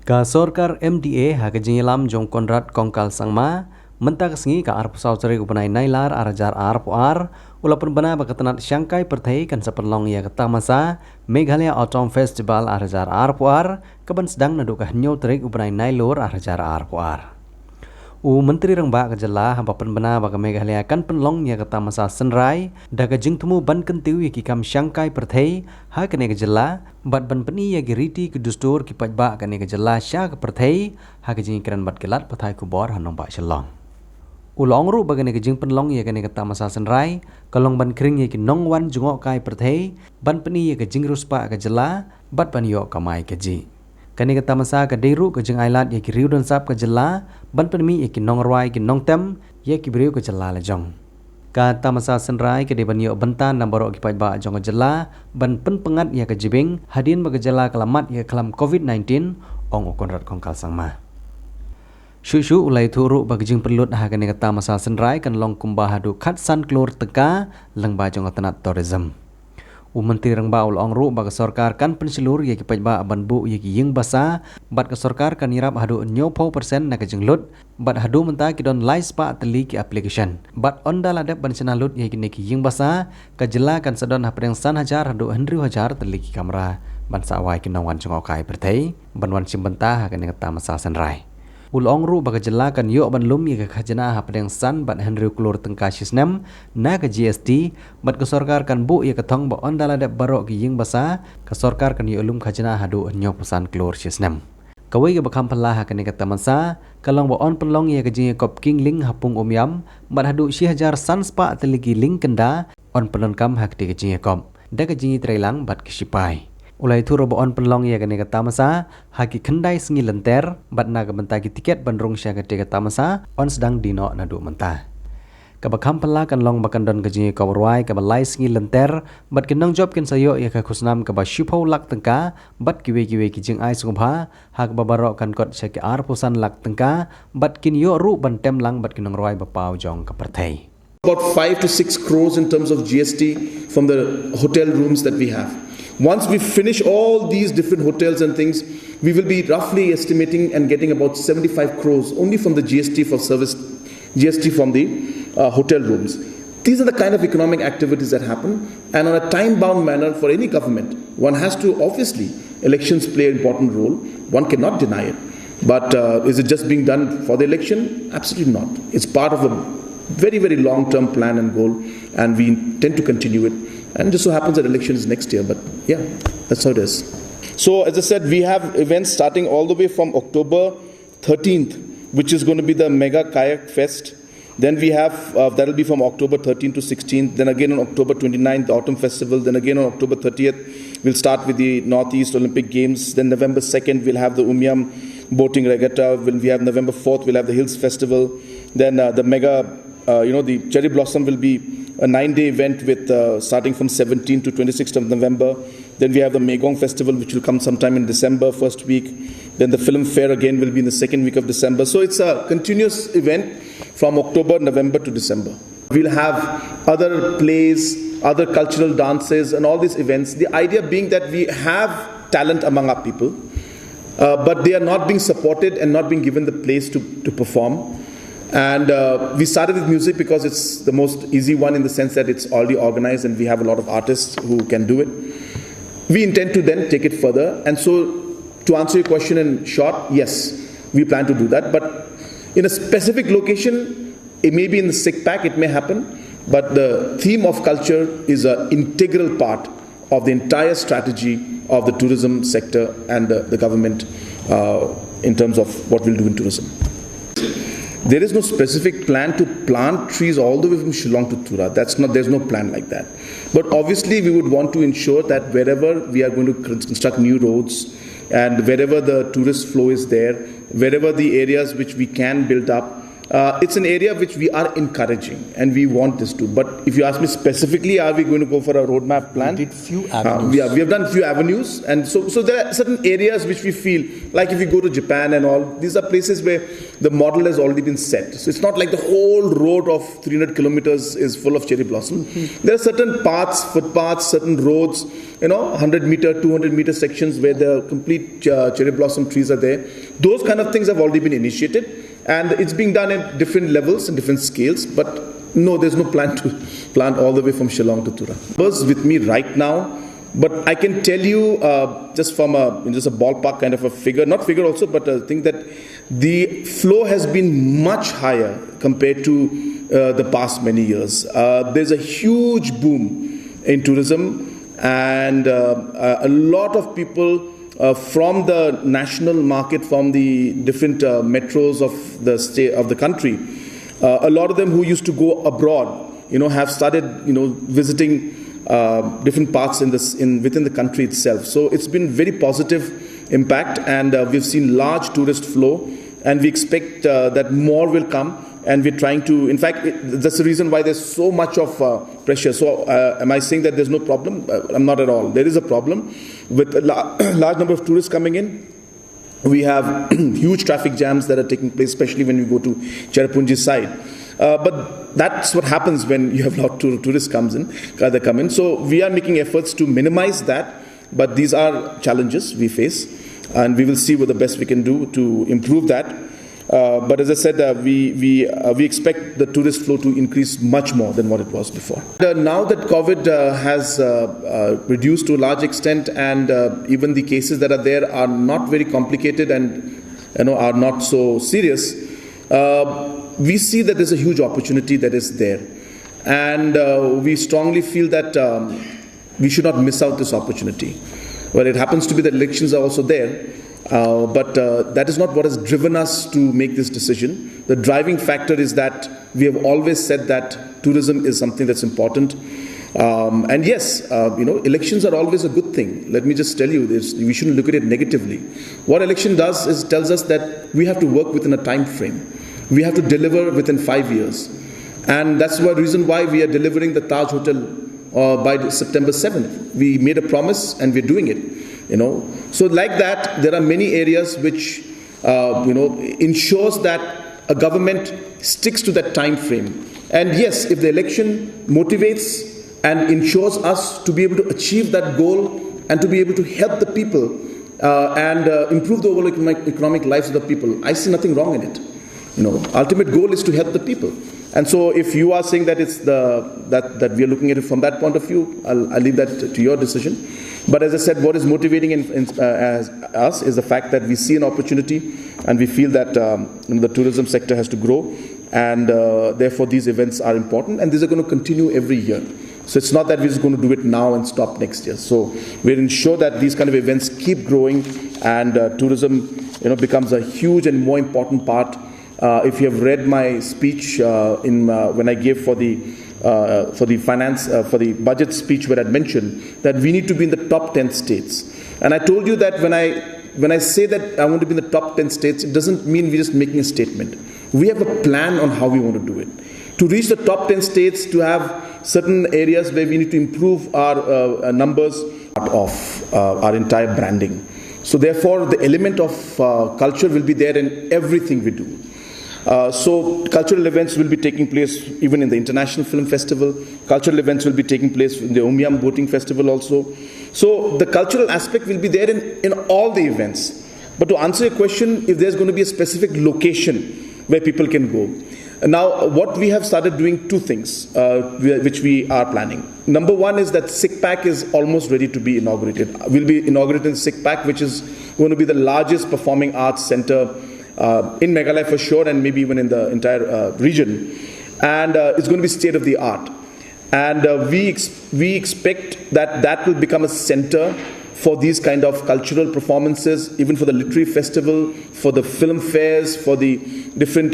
Ka Sorkar MDA hakajilam jong konrad kongkal sangma mentak sengi ka arp sauteri upanai nailar arajar arp ulapun bana bakatanat Shanghai perthai kan seperlong ya Tamasa Meghalaya Autumn Festival arajar arp kaban Sdang nadu ka nyo terik upanai nailor arajar arp Menteri Rengba kejala hampapan bana baka Meghalaya kan penlong ya Tamasa Synrai daga jing temu ban kentiu ya kikam Shanghai perthai ha kene kejala bat ban peni ya giriti kedustur kipat ba kene kejala sya ke perthai ha kejing keran bat kelat pathai kubor hanong ba shalong Ulong ru bagane kejing penlong ya kene Tamasa Synrai kalong ban kering ya ki nongwan jungok kai perthai ban peni ya kejing ruspa kejala bat ban yo kamai keji kani Tamasa ka deiru ke jeng ailat ya ki riu don sap ke jela ban penmi ya ki nong rwai ki nong tem ya ki briu ke jela la jong ka Tamasa Synrai ke de ban yo bentan nambaro ki pai ba jong ke jela ban pen pengat ya ke jibing hadin ba ke jela kelamat ya kelam COVID-19 ong konrat kongkal sangma Shushu ulai thuru ba ke jing Pynlut ha kani Tamasa Synrai kan long kumba hadu khat san Klur teka leng ba jong tanat tourism Menteri Rengba ulong ru bagi Sorkar kan pensilur ya ki pajba banbu ya ki yeng basa bat ke Sorkar kan irap hadu 90% na ke jenglut bat hadu menta ki don lais pa teli ki application bat onda ladap ban senalut ya ki ne ki yeng basa ka jela kan sedon ha preng san hajar hadu 100,000 teli ki kamera ban sawai ki nongwan cungokai bertai ban wan simbenta ha kan Tamasa Synrai Ulong ru bagi jela kan yo ban lum ya ke khajana ha preng san bat Klur tengka sisnem na ke GST bat ke Sorkar kan bu ya ke thong ba on dala de barok ki ying basa ke Sorkar kan yo lum khajana hadu nyo pesan Klur sisnem kawai ke bakam pala ha kan Tamasa kalong ba on penlong ya ke jing kop king ling hapung umyam bat hadu 1000 san spa teligi ling kenda on pelon kam hak ti ke jing kop da ke jing trailang bat ke sipai Ulai tu robo on penlong ya kene Tamasa haki kendai sengi lenter bat na bentagi tiket bandrung sya ke Tamasa on Sdang dino nadu mentah kabakam pala kan long bakan don gaji kawrwai kabalai sengi lenter bat kinong job kin sayo ya ka khusnam ka ba shipau lak tengka bat kiwe ki jing ai sungba hak babarok kan kot sya ke pusan lak tengka bat kin yo ru ban tem lang bat kinong rwai ba pau jong ka perthai about 5 to 6 crores in terms of GST from the hotel rooms that we have. Once we finish all these different hotels and things, we will be roughly estimating and getting about 75 crores only from the GST for service, GST from the hotel rooms. These are the kind of economic activities that happen, and on a time-bound manner for any government, one has to obviously, elections play an important role. One cannot deny it. But is it just being done for the election? Absolutely not. It's part of a very, very long-term plan and goal, and we intend to continue it. And just so happens that election is next year, but yeah, that's how it is. So as I said, we have events starting all the way from October 13th, which is going to be the Mega Kayak Fest. Then we have, that will be from October 13th to 16th. Then again on October 29th, the Autumn Festival. Then again on October 30th, we'll start with the Northeast Olympic Games. Then November 2nd, we'll have the Umyam Boating Regatta. We have November 4th, we'll have the Hills Festival. Then the Mega, the Cherry Blossom will be a 9-day event with starting from 17th to 26th of November. Then we have the Megong Festival, which will come sometime in December, first week. Then the Film Fair again will be in the second week of December. So it's a continuous event from October, November to December. We'll have other plays, other cultural dances, and all these events. The idea being that we have talent among our people, but they are not being supported and not being given the place to perform. And we started with music because it's the most easy one in the sense that it's already organized and we have a lot of artists who can do it. We intend to then take it further. And so to answer your question in short, yes, we plan to do that. But in a specific location, it may be in the sick pack, it may happen. But the theme of culture is an integral part of the entire strategy of the tourism sector and the government in terms of what we'll do in tourism. There is no specific plan to plant trees all the way from Shillong to Tura. There's no plan like that. But obviously we would want to ensure that wherever we are going to construct new roads and wherever the tourist flow is there, wherever the areas which we can build up, it's an area which we are encouraging and we want this to. But if you ask me specifically, are we going to go for a roadmap plan? We did few avenues. We have done few avenues, and so there are certain areas which we feel like if you go to Japan and all, these are places where the model has already been set. So it's not like the whole road of 300 kilometers is full of cherry blossom. There are certain paths, footpaths, certain roads, 100 meter, 200 meter sections where the complete cherry blossom trees are there. Those kind of things have already been initiated. And it's being done at different levels and different scales, but no, there's no plan to plant all the way from Shillong to Tura. Numbers with me right now, but I can tell you just from just a ballpark kind of a figure, not figure also, but I think that the flow has been much higher compared to the past many years. There's a huge boom in tourism, and a lot of people from the national market, from the different metros of the state of the country, a lot of them who used to go abroad, have started, visiting different parts within the country itself. So it's been very positive impact, and we've seen large tourist flow, and we expect that more will come. And we're trying to, in fact, that's the reason why there's so much of pressure. So am I saying that there's no problem? I'm not at all. There is a problem with a large number of tourists coming in. We have huge traffic jams that are taking place, especially when you go to Cherrapunji side. But that's what happens when you have a lot of tourists come in. So we are making efforts to minimize that. But these are challenges we face, and we will see what the best we can do to improve that. But as I said, we expect the tourist flow to increase much more than what it was before. Now that COVID has reduced to a large extent, and even the cases that are there are not very complicated and are not so serious, we see that there's a huge opportunity that is there, and we strongly feel that we should not miss out this opportunity. Well, it happens to be that elections are also there. But that is not what has driven us to make this decision. The driving factor is that we have always said that tourism is something that's important. And yes, elections are always a good thing. Let me just tell you this, we shouldn't look at it negatively. What election does is tells us that we have to work within a time frame. We have to deliver within 5 years. And that's the reason why we are delivering the Taj Hotel by September 7th. We made a promise and we're doing it. So like that, there are many areas which, ensures that a government sticks to that time frame. And yes, if the election motivates and ensures us to be able to achieve that goal and to be able to help the people and improve the overall economic lives of the people, I see nothing wrong in it. Ultimate goal is to help the people. And so if you are saying that it's that we are looking at it from that point of view, I'll leave that to your decision. But as I said, what is motivating us is the fact that we see an opportunity and we feel that the tourism sector has to grow, and therefore these events are important, and these are going to continue every year. So it's not that we're just going to do it now and stop next year. So we'll ensure that these kind of events keep growing, and tourism becomes a huge and more important part. If you have read my speech when I gave for the budget speech, where I mentioned that we need to be in the top 10 states, and I told you that when I say that I want to be in the top 10 states, it doesn't mean we're just making a statement. We have a plan on how we want to do it. To reach the top 10 states, to have certain areas where we need to improve our numbers of our entire branding. So therefore, the element of culture will be there in everything we do. So cultural events will be taking place even in the International Film Festival. Cultural events will be taking place in the Omiyam Boating Festival also. So the cultural aspect will be there in all the events. But to answer your question, if there's going to be a specific location where people can go. Now, what we have started doing, two things which we are planning. Number one is that SICPAC is almost ready to be inaugurated. We'll be inaugurating SICPAC, which is going to be the largest performing arts center in Meghalaya for sure, and maybe even in the entire region. And it's going to be state of the art. And we expect that will become a center for these kind of cultural performances, even for the literary festival, for the film fairs, for the different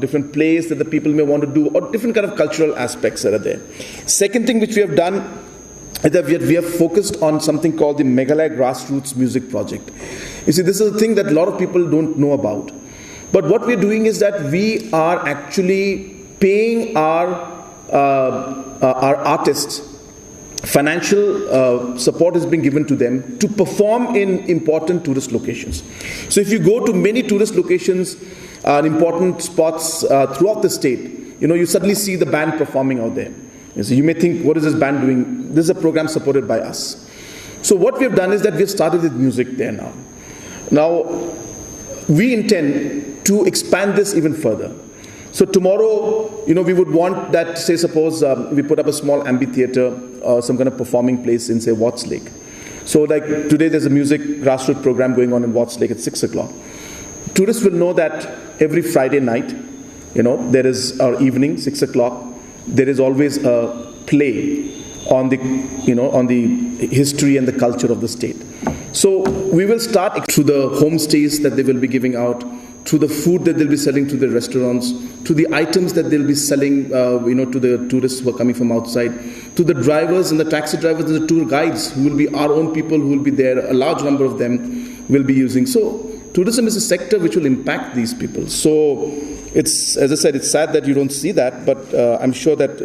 different plays that the people may want to do, or different kind of cultural aspects that are there. Second thing which we have done is that we have focused on something called the Meghalaya Grassroots Music Project. You see, this is a thing that a lot of people don't know about. But what we're doing is that we are actually paying our artists. Financial support is being given to them to perform in important tourist locations. So if you go to many tourist locations and important spots throughout the state, you suddenly see the band performing out there. So you may think, what is this band doing? This is a program supported by us. So what we have done is that we have started with music there now. Now, we intend to expand this even further. So tomorrow, we would want that, say, suppose we put up a small amphitheater or some kind of performing place in, say, Watts Lake. So like today there's a music grassroots program going on in Watts Lake at 6 o'clock. Tourists will know that every Friday night, there is our evening, 6 o'clock, there is always a play on the, on the history and the culture of the state. So we will start through the homestays that they will be giving out, through the food that they'll be selling to the restaurants, to the items that they'll be selling, to the tourists who are coming from outside, to the drivers and the taxi drivers and the tour guides who will be our own people who will be there. A large number of them will be using. So tourism is a sector which will impact these people. So it's, as I said, it's sad that you don't see that, but I'm sure that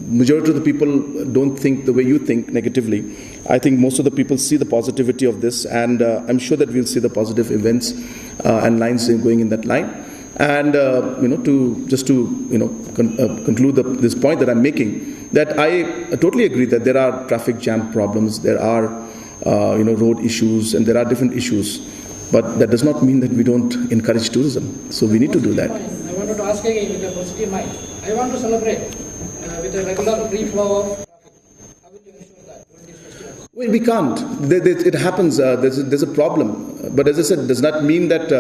majority of the people don't think the way you think negatively. I think most of the people see the positivity of this, and I'm sure that we'll see the positive events and lines going in that line. And to conclude this point that I'm making, that I totally agree that there are traffic jam problems, there are road issues, and there are different issues. But that does not mean that we don't encourage tourism. So we need to do that. I wanted to ask again with a positive mind. I want to celebrate with a regular free flow of traffic. How will you ensure that during these festivals? Well, we can't. It happens. There's a problem. But as I said, does not mean that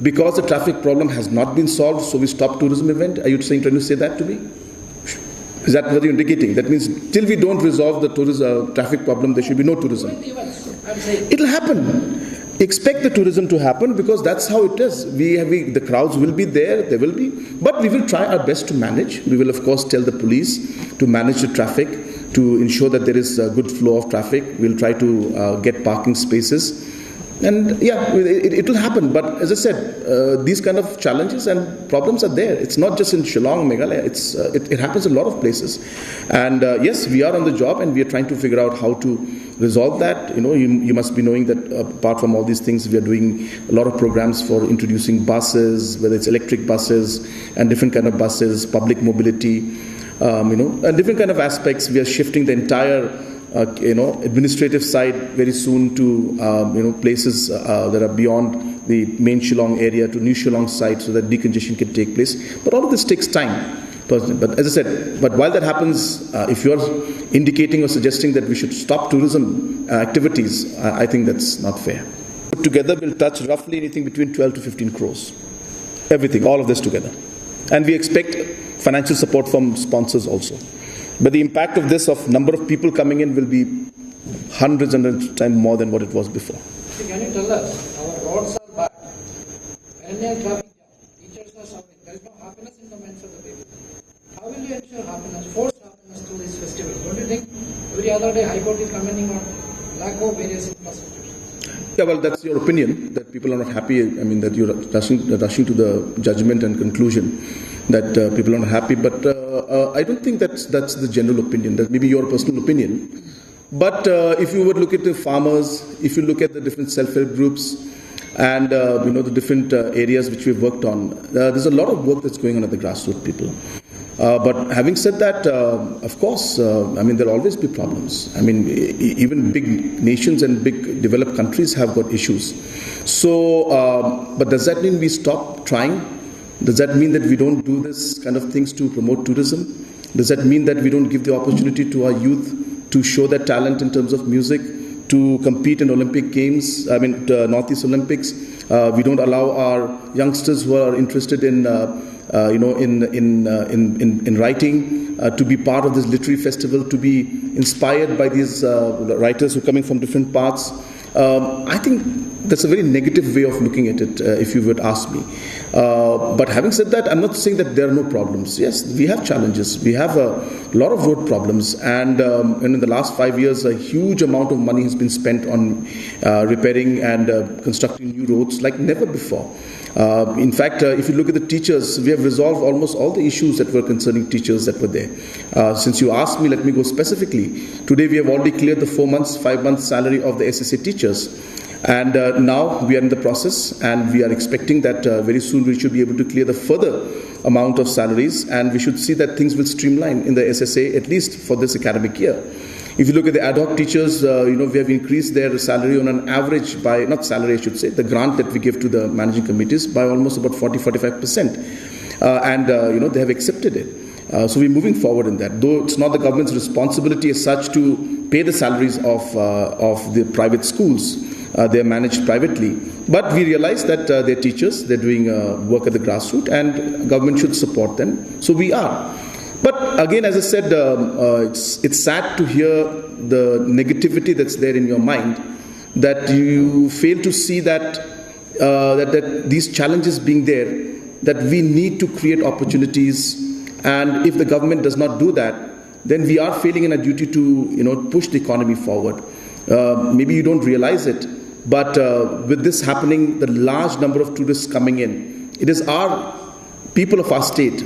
because the traffic problem has not been solved, so we stop tourism event. Are you trying to say that to me? Is that what you're indicating? That means till we don't resolve the traffic problem, there should be no tourism. It'll happen. Expect the tourism to happen because that's how it is. The crowds will be there will be, but we will try our best to manage. We will of course tell the police to manage the traffic, to ensure that there is a good flow of traffic. We'll try to get parking spaces. And yeah, it will happen. But as I said, these kind of challenges and problems are there. It's not just in Shillong, Meghalaya. It happens in a lot of places. And yes, we are on the job and we are trying to figure out how to resolve that. You must be knowing that apart from all these things, we are doing a lot of programs for introducing buses, whether it's electric buses and different kind of buses, public mobility, and different kind of aspects. We are shifting the entire administrative side very soon to places that are beyond the main Shillong area to New Shillong side so that decongestion can take place. But all of this takes time. But as I said, but while that happens, if you are indicating or suggesting that we should stop tourism activities, I think that's not fair. Put together will touch roughly anything between 12 to 15 crores. Everything, all of this together. And we expect financial support from sponsors also. But the impact of this, of number of people coming in, will be hundreds and times more than what it was before. Can you tell us, our roads are bad, and there are traffic jams, teachers are suffering, there is no happiness in the minds of the people. How will you ensure happiness, force happiness through this festival? Don't you think every other day High Court is commenting on lack of various infrastructures? Yeah, well, that's your opinion, that people are not happy. I mean, that you're rushing to the judgment and conclusion that people are not happy. But I don't think that's the general opinion. That may be your personal opinion. But if you would look at the farmers, if you look at the different self-help groups, and the different areas which we've worked on, there's a lot of work that's going on at the grassroots people. But having said that, of course, there'll always be problems. Even big nations and big developed countries have got issues. So, but does that mean we stop trying? Does that mean that we don't do this kind of things to promote tourism? Does that mean that we don't give the opportunity to our youth to show their talent in terms of music, to compete in Olympic Games, Northeast Olympics? We don't allow our youngsters who are interested in writing, to be part of this literary festival, to be inspired by these writers who are coming from different parts. I think that's a very negative way of looking at it, if you would ask me. But having said that, I'm not saying that there are no problems. Yes, we have challenges. We have a lot of road problems. And in the last 5 years, a huge amount of money has been spent on repairing and constructing new roads like never before. In fact, if you look at the teachers, we have resolved almost all the issues that were concerning teachers that were there. Since you asked me, let me go specifically. Today we have already cleared the 4 months, 5 months salary of the SSA teachers. And now we are in the process, and we are expecting that very soon we should be able to clear the further amount of salaries, and we should see that things will streamline in the SSA, at least for this academic year. If you look at the ad hoc teachers, we have increased their salary on an average by, not salary I should say, the grant that we give to the managing committees by almost about 40-45%. They have accepted it. So we're moving forward in that. Though it's not the government's responsibility as such to pay the salaries of the private schools. They're managed privately. But we realize that they're teachers, they're doing work at the grassroots, and government should support them. So we are. But again, as I said, it's sad to hear the negativity that's there in your mind, that you fail to see that these challenges being there, that we need to create opportunities, and if the government does not do that, then we are failing in our duty to push the economy forward. Maybe you don't realize it, but with this happening, the large number of tourists coming in, it is our people of our state